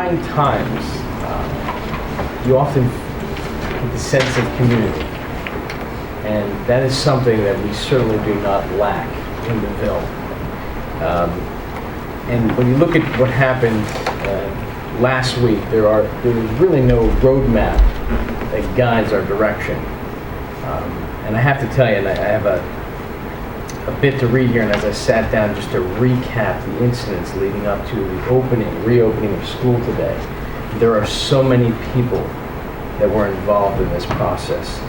trying times, you often get the sense of community. And that is something that we certainly do not lack in the Ville. And when you look at what happened last week, there is really no roadmap that guides our direction. And I have to tell you, and I have a bit to read here, and as I sat down just to recap the incidents leading up to the reopening of school today, there are so many people that were involved in this process.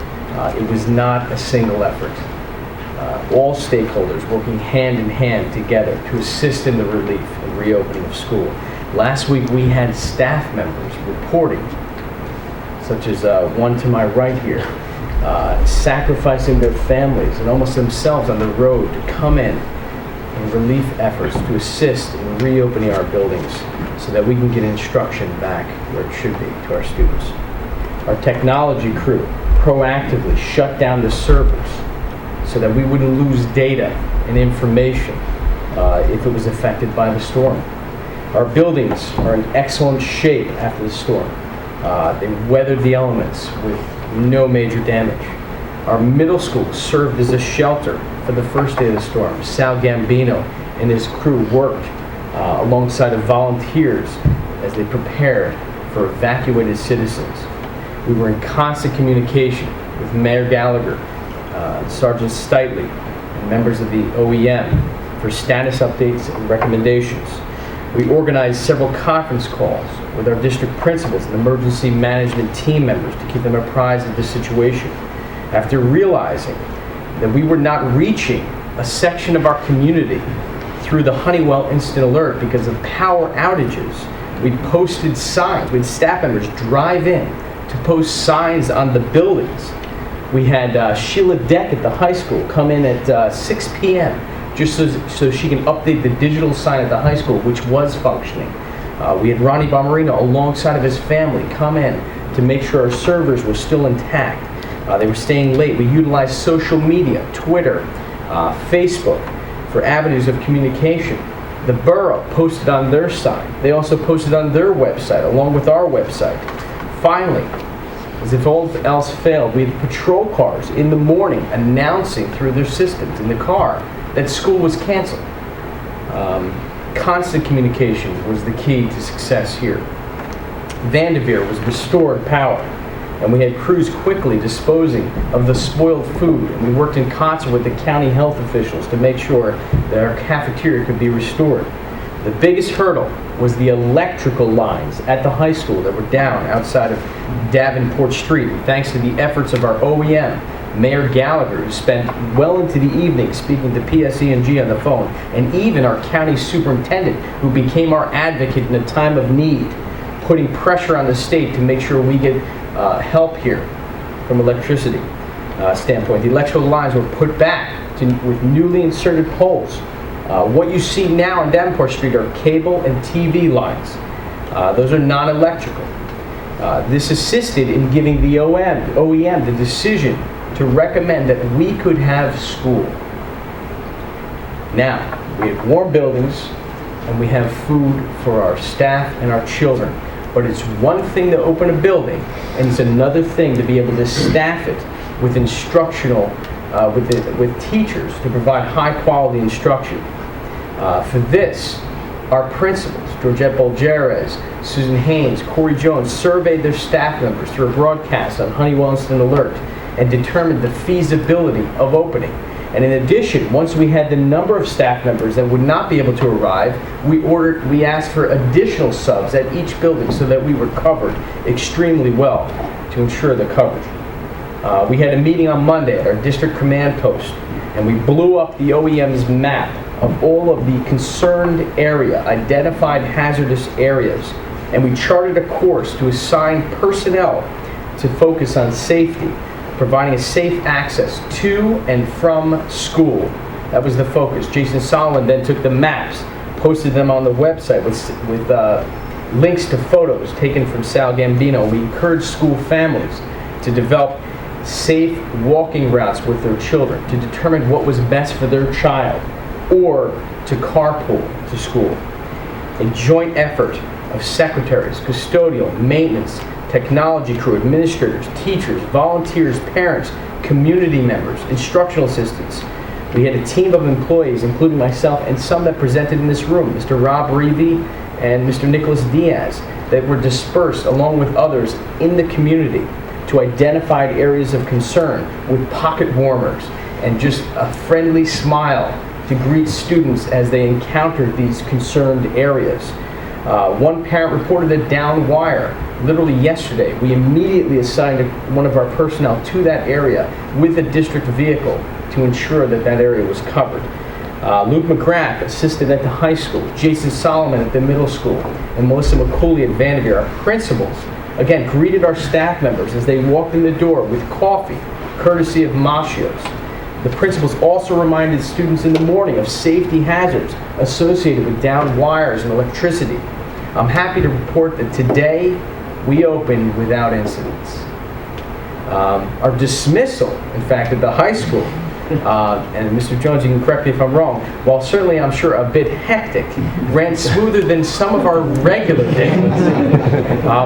It was not a single effort. All stakeholders working hand in hand together to assist in the relief and reopening of school. Last week we had staff members reporting, such as one to my right here, sacrificing their families and almost themselves on the road to come in relief efforts to assist in reopening our buildings so that we can get instruction back where it should be to our students. Our technology crew proactively shut down the servers so that we wouldn't lose data and information if it was affected by the storm. Our buildings are in excellent shape after the storm. They weathered the elements with no major damage. Our middle school served as a shelter for the first day of the storm. Sal Gambino and his crew worked alongside of volunteers as they prepared for evacuated citizens. We were in constant communication with Mayor Gallagher, Sergeant Stitley, and members of the OEM for status updates and recommendations. We organized several conference calls with our district principals and emergency management team members to keep them apprised of the situation. After realizing that we were not reaching a section of our community through the Honeywell Instant Alert because of power outages, we posted signs. We had staff members drive in to post signs on the buildings. We had Sheila Deck at the high school come in at 6 p.m. just so she can update the digital sign at the high school, which was functioning. We had Ronnie Bomarino alongside of his family come in to make sure our servers were still intact. They were staying late. We utilized social media, Twitter, Facebook, for avenues of communication. The borough posted on their site. They also posted on their website, along with our website. Finally, as if all else failed, we had patrol cars in the morning announcing through their systems in the car that school was canceled. Constant communication was the key to success here. Vanderveer was restored power, and we had crews quickly disposing of the spoiled food, and we worked in concert with the county health officials to make sure that our cafeteria could be restored. The biggest hurdle was the electrical lines at the high school that were down outside of Davenport Street. And thanks to the efforts of our OEM, Mayor Gallagher, who spent well into the evening speaking to PSE&G on the phone, and even our county superintendent, who became our advocate in a time of need, putting pressure on the state to make sure we get help here from electricity standpoint. The electrical lines were put back with newly inserted poles. What you see now on Davenport Street are cable and TV lines. Those are non-electrical. This assisted in giving the OEM the decision to recommend that we could have school. Now, we have warm buildings and we have food for our staff and our children. But it's one thing to open a building, and it's another thing to be able to staff it with instructional, with teachers to provide high quality instruction. For this, our principals, Georgette Bolgeres, Susan Haynes, Corey Jones, surveyed their staff members through a broadcast on Honeywell Instant Alert and determined the feasibility of opening. And in addition, once we had the number of staff members that would not be able to arrive, we asked for additional subs at each building so that we were covered extremely well to ensure the coverage. We had a meeting on Monday at our district command post, and we blew up the OEM's map of all of the concerned area, identified hazardous areas, and we charted a course to assign personnel to focus on safety, providing a safe access to and from school. That was the focus. Jason Solomon then took the maps, posted them on the website with links to photos taken from Sal Gambino. We encouraged school families to develop safe walking routes with their children to determine what was best for their child, or to carpool to school. A joint effort of secretaries, custodial, maintenance, technology crew, administrators, teachers, volunteers, parents, community members, instructional assistants. We had a team of employees, including myself and some that presented in this room, Mr. Rob Reevy and Mr. Nicholas Diaz, that were dispersed along with others in the community to identified areas of concern with pocket warmers and just a friendly smile to greet students as they encountered these concerned areas. One parent reported a down wire literally yesterday. We immediately assigned one of our personnel to that area with a district vehicle to ensure that that area was covered. Luke McGrath assisted at the high school, Jason Solomon at the middle school, and Melissa McCooley at Vanderveer, our principals, again, greeted our staff members as they walked in the door with coffee, courtesy of Macchio's. The principals also reminded students in the morning of safety hazards associated with downed wires and electricity. I'm happy to report that today we opened without incidents. Our dismissal, in fact, at the high school, and Mr. Jones, you can correct me if I'm wrong, while certainly I'm sure a bit hectic, ran smoother than some of our regular days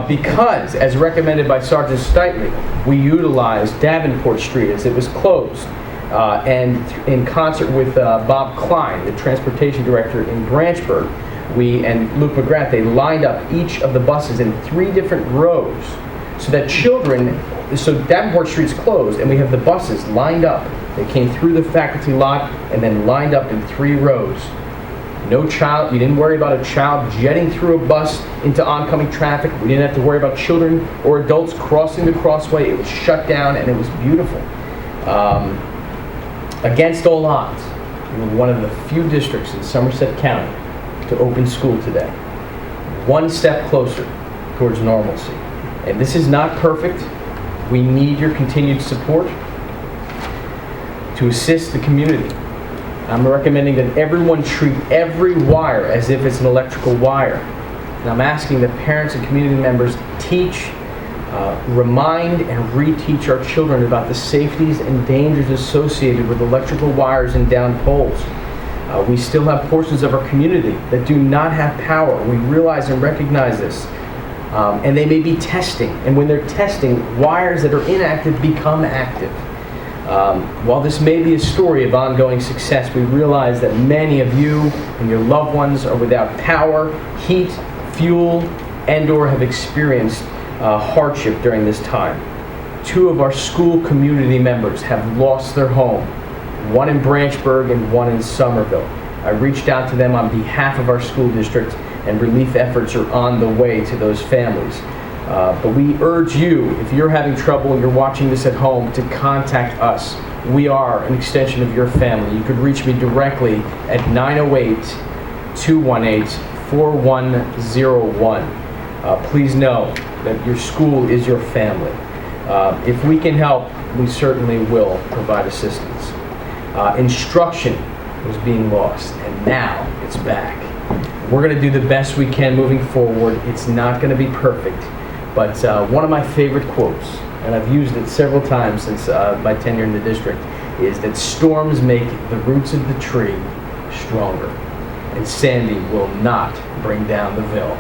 because, as recommended by Sergeant Steitley, we utilized Davenport Street as it was closed. And in concert with Bob Klein, the transportation director in Branchburg, we and Luke McGrath, they lined up each of the buses in 3 different rows so that children, so Davenport Street's closed and we have the buses lined up. They came through the faculty lot and then lined up in 3 rows. No child, you didn't worry about a child jetting through a bus into oncoming traffic. We didn't have to worry about children or adults crossing the crossway. It was shut down and it was beautiful. Against all odds, we were one of the few districts in Somerset County to open school today. One step closer towards normalcy. And this is not perfect. We need your continued support to assist the community. I'm recommending that everyone treat every wire as if it's an electrical wire. And I'm asking that parents and community members teach, remind and reteach our children about the safeties and dangers associated with electrical wires and downed poles. We still have portions of our community that do not have power. We realize and recognize this. And they may be testing. And when they're testing, wires that are inactive become active. While this may be a story of ongoing success, we realize that many of you and your loved ones are without power, heat, fuel, and/or have experienced hardship during this time. 2 of our school community members have lost their home, one in Branchburg and one in Somerville. I reached out to them on behalf of our school district, and relief efforts are on the way to those families. But we urge you, if you're having trouble and you're watching this at home, to contact us. We are an extension of your family. You could reach me directly at 908-218-4101. Please know that your school is your family. If we can help, we certainly will provide assistance. Instruction was being lost, and now it's back. We're going to do the best we can moving forward. It's not going to be perfect, but one of my favorite quotes, and I've used it several times since my tenure in the district, is that storms make the roots of the tree stronger, and Sandy will not bring down the Ville.